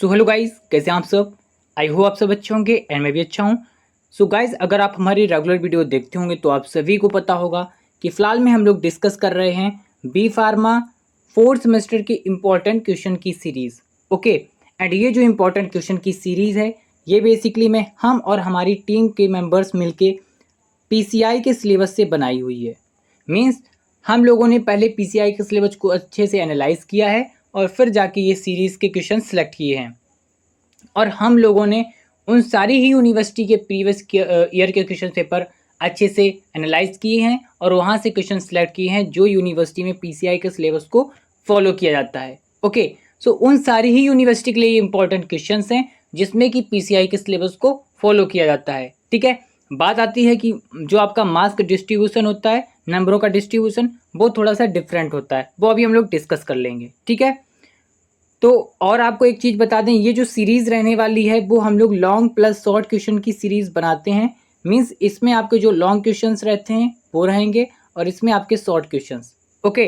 So hello guys, कैसे हैं आप सब। आई होप आप सब अच्छे होंगे एंड मैं भी अच्छा हूं। सो गाइस, अगर आप हमारी रेगुलर वीडियो देखते होंगे तो आप सभी को पता होगा कि फ़िलहाल में हम लोग डिस्कस कर रहे हैं बी फार्मा फोर्थ सेमेस्टर की इम्पॉर्टेंट क्वेश्चन की सीरीज़। ओके, एंड ये जो इम्पोर्टेंट क्वेश्चन की सीरीज़ है ये बेसिकली में हम और हमारी टीम के मेंबर्स मिलके पीसीआई के सिलेबस से बनाई हुई है। मीन्स हम लोगों ने पहले पीसीआई के सिलेबस को अच्छे से एनालाइज किया है और फिर जाके ये सीरीज़ के क्वेश्चन सेलेक्ट किए हैं। और हम लोगों ने उन सारी ही यूनिवर्सिटी के प्रीवियस ईयर के क्वेश्चन पेपर अच्छे से एनालाइज किए हैं और वहाँ से क्वेश्चन सेलेक्ट किए हैं जो यूनिवर्सिटी में पीसीआई के सिलेबस को फॉलो किया जाता है। ओके, सो उन सारी ही यूनिवर्सिटी के लिए इम्पोर्टेंट क्वेश्चन हैं जिसमें कि पीसीआई के सिलेबस को फॉलो किया जाता है। ठीक है, बात आती है कि जो आपका मार्क्स डिस्ट्रीब्यूशन होता है, नंबरों का डिस्ट्रीब्यूशन, वो थोड़ा सा डिफरेंट होता है, वो अभी हम लोग डिस्कस कर लेंगे। ठीक है, तो और आपको एक चीज़ बता दें, ये जो सीरीज़ रहने वाली है वो हम लोग लॉन्ग प्लस शॉर्ट क्वेश्चन की सीरीज़ बनाते हैं। मीन्स इसमें आपके जो लॉन्ग क्वेश्चंस रहते हैं वो रहेंगे और इसमें आपके शॉर्ट क्वेश्चंस। ओके,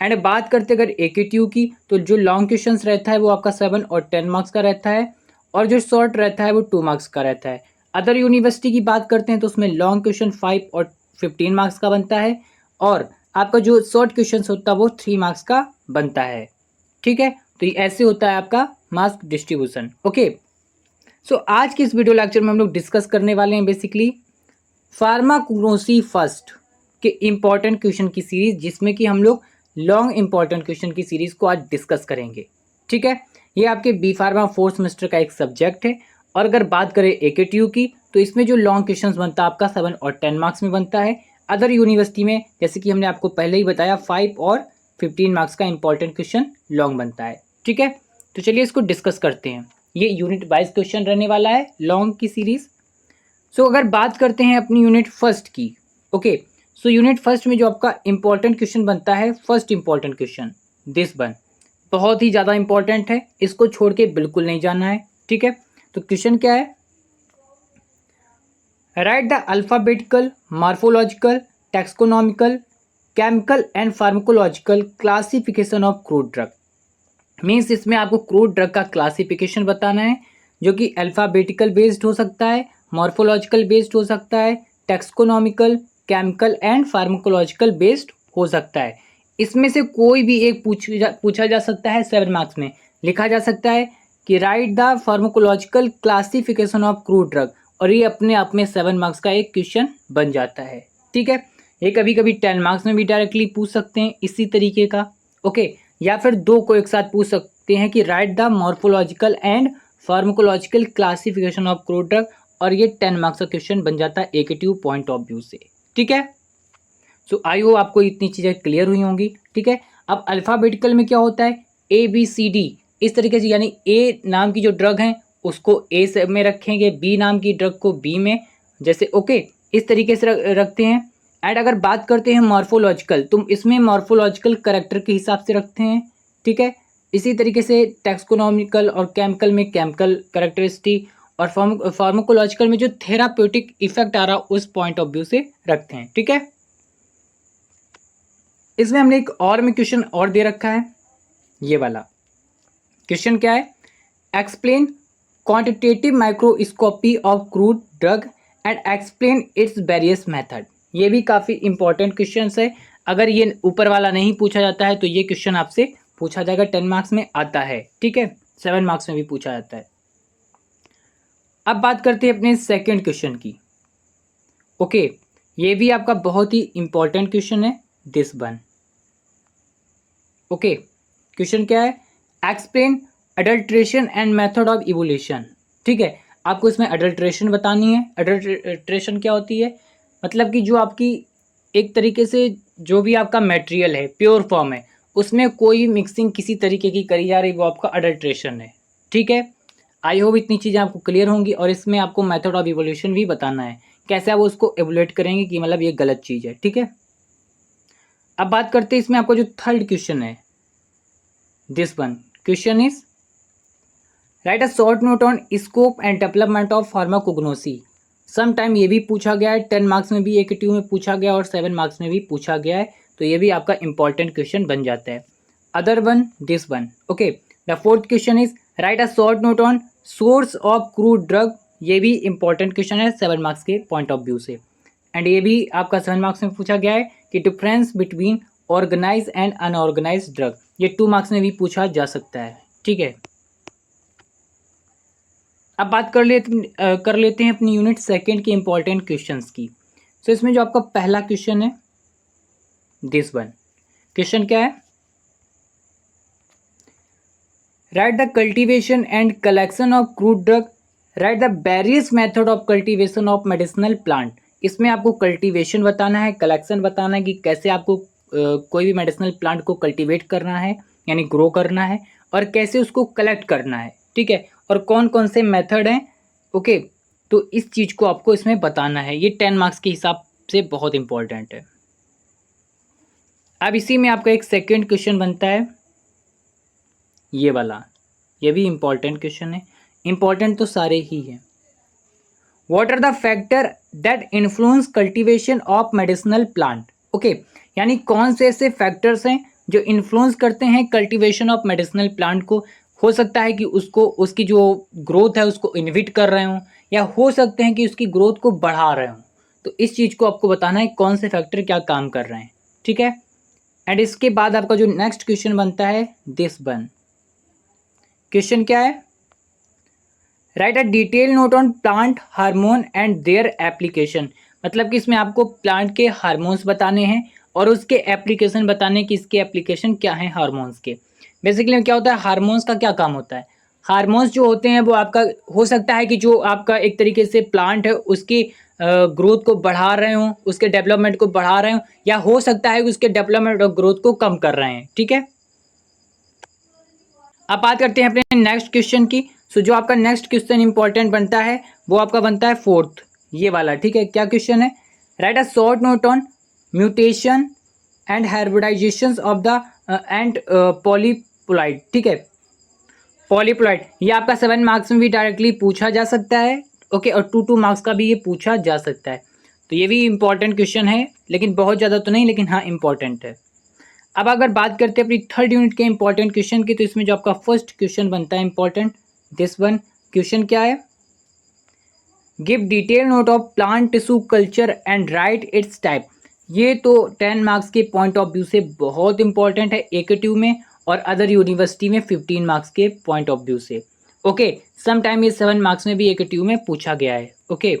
एंड बात करते अगर एकेटीयू की, तो जो लॉन्ग क्वेश्चंस रहता है वो आपका 7 और 10 मार्क्स का रहता है और जो शॉर्ट रहता है वो 2 मार्क्स का रहता है। अदर यूनिवर्सिटी की बात करते हैं तो उसमें लॉन्ग क्वेश्चन 5 और 15 मार्क्स का बनता है और आपका जो शॉर्ट क्वेश्चन होता है वो 3 मार्क्स का बनता है। ठीक है, तो ये ऐसे होता है आपका मार्क्स डिस्ट्रीब्यूशन। ओके, सो आज के इस वीडियो लेक्चर में हम लोग डिस्कस करने वाले हैं बेसिकली फार्माकोग्नोसी फर्स्ट के इम्पॉर्टेंट क्वेश्चन की सीरीज, जिसमें कि हम लोग लॉन्ग इम्पॉर्टेंट क्वेश्चन की सीरीज को आज डिस्कस करेंगे। ठीक है, ये आपके बी फार्मा फोर्थ सेमेस्टर का एक सब्जेक्ट है और अगर बात करें एकेटीयू की तो इसमें जो लॉन्ग क्वेश्चन बनता है आपका 7 और 10 मार्क्स में बनता है। अदर यूनिवर्सिटी में जैसे कि हमने आपको पहले ही बताया 5 और 15 मार्क्स का इंपॉर्टेंट क्वेश्चन लॉन्ग बनता है। ठीक है, तो चलिए इसको डिस्कस करते हैं। ये यूनिट वाइज क्वेश्चन रहने वाला है लॉन्ग की सीरीज। सो अगर बात करते हैं अपनी यूनिट फर्स्ट की, ओके, सो यूनिट फर्स्ट में जो आपका इंपॉर्टेंट क्वेश्चन बनता है, first important question this one बहुत ही ज़्यादा इंपॉर्टेंट है, इसको छोड़ के बिल्कुल नहीं जाना है। ठीक है, तो क्वेश्चन क्या है, right the alphabetical, morphological, taxonomical, chemical and pharmacological classification of crude drug. Means इसमें आपको क्रूड ड्रग का क्लासिफिकेशन बताना है जो कि अल्फ़ाबेटिकल बेस्ड हो सकता है, मॉर्फोलॉजिकल बेस्ड हो सकता है, taxonomical, chemical and pharmacological based हो सकता है। इसमें से कोई भी एक पूछा जा सकता है। 7 मार्क्स में लिखा जा सकता है कि right the pharmacological classification of crude drug, और ये अपने आप में 7 मार्क्स का एक क्वेश्चन बन जाता है। ठीक है, ये कभी कभी 10 मार्क्स में भी डायरेक्टली पूछ सकते हैं इसी तरीके का। ओके, या फिर दो को एक साथ पूछ सकते हैं कि right the morphological and pharmacological classification of crude drug, और ये 10 मार्क्स का क्वेश्चन बन जाता है एकेटीयू पॉइंट ऑफ व्यू से। ठीक है, सो आई होप आपको इतनी चीज़ें क्लियर हुई होंगी। ठीक है, अब अल्फ़ाबेटिकल में क्या होता है, ए बी सी डी इस तरीके से, यानी ए नाम की जो ड्रग हैं उसको ए से में रखेंगे, बी नाम की ड्रग को बी में, जैसे ओके इस तरीके से रखते हैं। एंड अगर बात करते हैं मॉर्फोलॉजिकल, तुम इसमें मॉर्फोलॉजिकल करैक्टर के हिसाब से रखते हैं। ठीक है, इसी तरीके से टैक्सोनॉमिकल और केमिकल में केमिकल करेक्टरिस्टिक और फार्माकोलॉजिकल में जो थेराप्यूटिक इफेक्ट आ रहा उस पॉइंट ऑफ व्यू से रखते हैं। ठीक है, इसमें हमने एक और में क्वेश्चन और दे रखा है, ये वाला क्वेश्चन क्या है, explain quantitative microscopy of crude drug and explain its various method. ये भी काफ़ी इंपॉर्टेंट क्वेश्चन है। अगर ये ऊपर वाला नहीं पूछा जाता है तो ये क्वेश्चन आपसे पूछा जाएगा, 10 मार्क्स में आता है। ठीक है, 7 मार्क्स में भी पूछा जाता है। अब बात करते हैं अपने सेकेंड क्वेश्चन की। ओके, ये भी आपका बहुत ही इंपॉर्टेंट क्वेश्चन है, दिस वन। ओके, क्वेश्चन क्या है, explain adulteration and method of evolution. ठीक है, आपको इसमें अडल्ट्रेशन बतानी है। अडल्ट्रेशन क्या होती है, मतलब कि जो आपकी एक तरीके से जो भी आपका मटेरियल है प्योर फॉर्म है उसमें कोई मिक्सिंग किसी तरीके की करी जा रही, वो आपका अडल्ट्रेशन है। ठीक है, आई होप इतनी चीज़ें आपको क्लियर होंगी और इसमें आपको मेथड ऑफ इवोल्यूशन भी बताना है, कैसे आप उसको एवोल्यूट करेंगे कि मतलब ये गलत चीज़ है। ठीक है, अब बात करते हैं इसमें आपको जो थर्ड क्वेश्चन है, this one question is write a short note on scope and development of pharmacognosy. Some time ये भी पूछा गया है, 10 मार्क्स में भी एकेटीयू में पूछा गया और 7 मार्क्स में भी पूछा गया है, तो ये भी आपका इंपॉर्टेंट क्वेश्चन बन जाता है। Other one this one. Okay, the fourth question is write a short note on source of crude drug, ये भी इंपॉर्टेंट क्वेश्चन है 7 मार्क्स के पॉइंट ऑफ व्यू से। एंड ये भी आपका 7 मार्क्स में पूछा गया है कि difference between organise and unorganise drug, ये 2 मार्क्स में भी पूछा जा सकता है। ठीक है, अब बात कर लेते हैं अपनी यूनिट सेकंड के इंपॉर्टेंट क्वेश्चंस की। सो इसमें जो आपका पहला क्वेश्चन है दिस वन, क्वेश्चन क्या है, right the cultivation and collection of crude drug, right the various method of cultivation of medicinal plant. इसमें आपको कल्टीवेशन बताना है, कलेक्शन बताना है कि कैसे आपको कोई भी मेडिसिनल प्लांट को कल्टीवेट करना है यानी ग्रो करना है, और कैसे उसको कलेक्ट करना है। ठीक है, और कौन कौन से मेथड हैं। ओके, तो इस चीज़ को आपको इसमें बताना है, ये 10 मार्क्स के हिसाब से बहुत इंपॉर्टेंट है। अब इसी में आपका एक सेकेंड क्वेश्चन बनता है ये वाला, ये भी इंपॉर्टेंट क्वेश्चन है, इंपॉर्टेंट तो सारे ही हैं। What are the factor that influence cultivation of medicinal plant. Okay, यानी कौन से ऐसे फैक्टर्स हैं जो इन्फ्लुएंस करते हैं कल्टीवेशन ऑफ मेडिसिनल प्लांट को। हो सकता है कि उसको उसकी जो ग्रोथ है उसको इनहिबिट कर रहे हों, या हो सकते हैं कि उसकी ग्रोथ को बढ़ा रहे हों। तो इस चीज़ को आपको बताना है कौन से फैक्टर क्या काम कर रहे हैं। ठीक है, एंड इसके बाद आपका जो नेक्स्ट क्वेश्चन बनता है दिस वन, क्वेश्चन क्या है, write a detail note on plant hormone and their application. मतलब कि इसमें आपको प्लांट के हार्मोन्स बताने हैं और उसके एप्लीकेशन बताने कि इसके एप्लीकेशन क्या हैं हार्मोन्स के। बेसिकली क्या होता है, हार्मोन्स का क्या काम होता है। हार्मोन्स जो होते हैं वो आपका हो सकता है कि जो आपका एक तरीके से प्लांट है उसकी ग्रोथ को बढ़ा रहे हों, उसके डेवलपमेंट को बढ़ा रहे हों, या हो सकता है कि उसके डेवलपमेंट और ग्रोथ को कम कर रहे हैं। ठीक है, अब बात करते हैं अपने नेक्स्ट क्वेश्चन की। सो जो आपका नेक्स्ट क्वेश्चन इंपॉर्टेंट बनता है वो आपका बनता है फोर्थ, ये वाला। ठीक है, क्या क्वेश्चन है, write a short note on mutation and hybridisation of the and polyploid. ठीक है, पॉलीप्लॉइड ये आपका 7 मार्क्स में भी डायरेक्टली पूछा जा सकता है। ओके, और 2 मार्क्स का भी ये पूछा जा सकता है। तो ये भी इंपॉर्टेंट क्वेश्चन है, लेकिन बहुत ज़्यादा तो नहीं, लेकिन हाँ इंपॉर्टेंट है। अब अगर बात करते हैं अपनी थर्ड यूनिट के इंपॉर्टेंट क्वेश्चन की, तो इसमें जो आपका फर्स्ट क्वेश्चन बनता है इंपॉर्टेंट दिस वन, क्वेश्चन क्या है, give detail note of plant tissue culture and right it's type. ये तो 10 मार्क्स के पॉइंट ऑफ व्यू से बहुत इंपॉर्टेंट है AKTU में, और अदर यूनिवर्सिटी में 15 मार्क्स के पॉइंट ऑफ व्यू से। ओके, सम टाइम ये 7 मार्क्स में भी AKTU में पूछा गया है। ओके,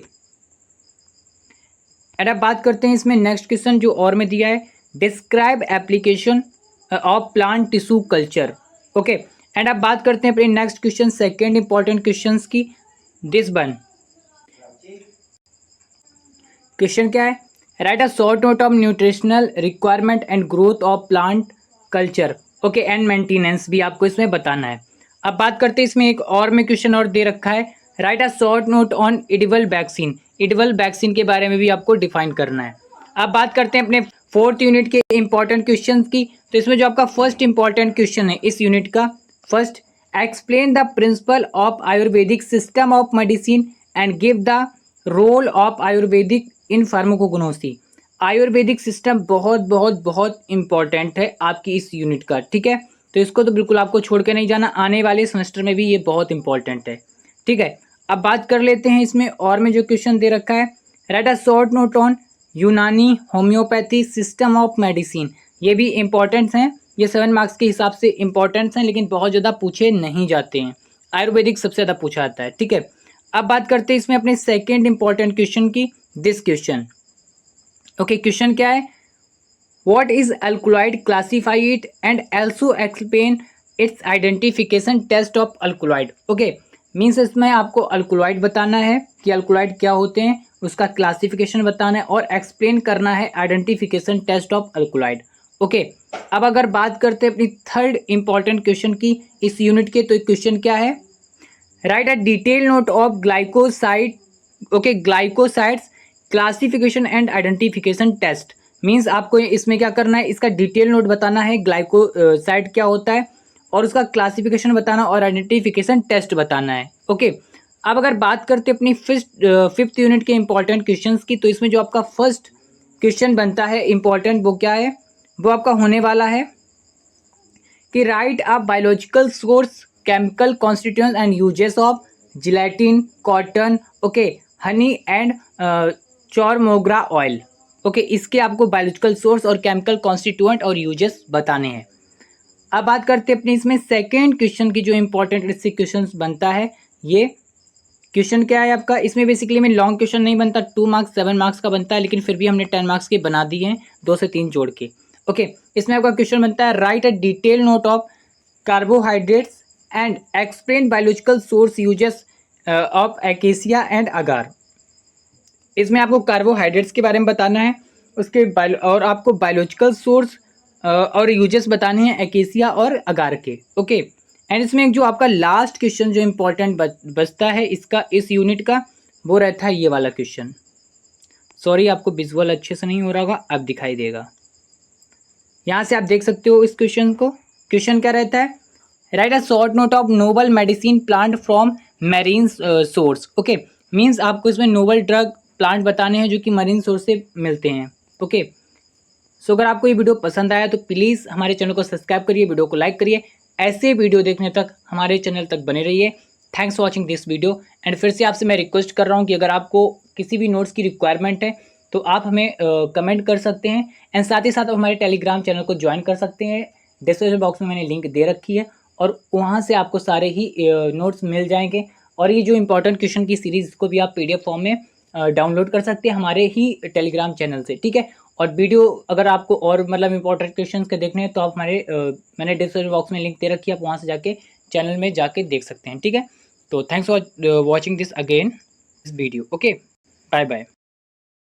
एंड अब बात करते हैं इसमें नेक्स्ट क्वेश्चन जो और में दिया है, describe application of plant tissue culture. Okay, and अब बात करते हैं अपने next question second important question की, दिस वन, क्वेश्चन क्या है, write a short note of nutritional requirement and growth of plant culture. Okay, and maintenance भी आपको इसमें बताना है। अब बात करते हैं इसमें एक और में क्वेश्चन और दे रखा है, write a short note on edible vaccine. Edible vaccine के बारे में भी आपको डिफाइन करना है। अब बात करते हैं अपने फोर्थ यूनिट के इंपॉर्टेंट क्वेश्चन की। तो इसमें जो आपका फर्स्ट इंपॉर्टेंट क्वेश्चन है इस यूनिट का, first, explain the principle of Ayurvedic system of medicine and give the role of Ayurvedic in pharmacognosy. Ayurvedic system बहुत बहुत बहुत इंपॉर्टेंट है आपकी इस यूनिट का। ठीक है, तो इसको तो बिल्कुल आपको छोड़ के नहीं जाना, आने वाले सेमेस्टर में भी ये बहुत इंपॉर्टेंट है। ठीक है, अब बात कर लेते हैं इसमें और में जो क्वेश्चन दे रखा है, write a short note on यूनानी होम्योपैथी सिस्टम ऑफ मेडिसिन। ये भी इंपॉर्टेंट हैं, ये 7 मार्क्स के हिसाब से इंपॉर्टेंट हैं, लेकिन बहुत ज़्यादा पूछे नहीं जाते हैं। आयुर्वेदिक सबसे ज़्यादा पूछा जाता है। ठीक है, अब बात करते हैं इसमें अपने सेकेंड इंपॉर्टेंट क्वेश्चन की, दिस क्वेश्चन। ओके, क्वेश्चन क्या है, what is alkaloid, classify it and also explain its identification test of alkaloid. Okay, means इसमें आपको अल्कुलॉइड बताना है कि अल्कुलॉइड क्या होते हैं, उसका क्लासिफिकेशन बताना है और एक्सप्लेन करना है identification test of alkaloid. Okay, अब अगर बात करते हैं अपनी थर्ड इंपॉर्टेंट क्वेश्चन की इस यूनिट के, तो क्वेश्चन क्या है, write a detail note of glycoside. Okay, glycosides classification and identification test. Means आपको इसमें क्या करना है, इसका डिटेल नोट बताना है ग्लाइकोसाइड क्या होता है, और उसका क्लासिफिकेशन बताना और आइडेंटिफिकेशन टेस्ट बताना है। ओके, अब अगर बात करते हैं अपनी फिफ्थ यूनिट के इंपॉर्टेंट क्वेश्चंस की, तो इसमें जो आपका फर्स्ट क्वेश्चन बनता है इंपॉर्टेंट, वो क्या है, वो आपका होने वाला है कि write a biological source chemical constituents and uses of gelatin, cotton, okay, honey and chaulmoogra oil. Okay, इसके आपको बायोलॉजिकल सोर्स और केमिकल कॉन्स्टिट्यूएंट और यूजेस बताने हैं। अब बात करते हैं अपने इसमें सेकेंड क्वेश्चन की, जो इंपॉर्टेंट इससे क्वेश्चन बनता है। ये क्वेश्चन क्या है आपका, इसमें बेसिकली में लॉन्ग क्वेश्चन नहीं बनता, 2 मार्क्स 7 मार्क्स का बनता है, लेकिन फिर भी हमने 10 मार्क्स के बना दिए हैं 2 से 3 जोड़ के। ओके, इसमें आपका क्वेश्चन बनता है write a detail note of carbohydrates and explain biological source uses of acacia and agar. इसमें आपको कार्बोहाइड्रेट्स के बारे में बताना है, उसके और आपको बायोलॉजिकल सोर्स और यूजेस बताने हैं एकेसिया और अगार के। ओके, एंड इसमें जो आपका लास्ट क्वेश्चन जो इम्पोर्टेंट बचता है इसका, इस यूनिट का, वो रहता है ये वाला क्वेश्चन। सॉरी, आपको विजुअल अच्छे से नहीं हो रहा होगा, अब दिखाई देगा। यहाँ से आप देख सकते हो इस क्वेश्चन को। क्वेश्चन क्या रहता है, write a short note of noble medicine plant from marine source. Okay, means आपको इसमें नोबल ड्रग प्लांट बताने हैं जो कि मरीन सोर्स से मिलते हैं। ओके, सो अगर आपको ये वीडियो पसंद आया तो प्लीज़ हमारे चैनल को सब्सक्राइब करिए, वीडियो को लाइक करिए, ऐसे वीडियो देखने तक हमारे चैनल तक बने रहिए। Thanks for watching this video. And फिर से आपसे मैं रिक्वेस्ट कर रहा हूँ कि अगर आपको किसी भी नोट्स की रिक्वायरमेंट है तो आप हमें कमेंट कर सकते हैं, एंड साथ ही साथ हमारे टेलीग्राम चैनल को ज्वाइन कर सकते हैं। डिस्क्रिप्शन बॉक्स में मैंने लिंक दे रखी है और वहाँ से आपको सारे ही नोट्स मिल जाएंगे। और ये जो इंपॉर्टेंट क्वेश्चन की सीरीज़ को भी आप PDF फॉर्म में डाउनलोड कर सकते हैं हमारे ही टेलीग्राम चैनल से, ठीक है। और वीडियो अगर आपको और मतलब इंपॉर्टेंट क्वेश्चन के देखने हैं तो आप हमारे मैंने डिस्क्रिप्शन बॉक्स में लिंक दे रखी है, आप वहाँ से जाके चैनल में जाके देख सकते हैं, ठीक है। तो thanks for watching this again this video. Okay, bye bye.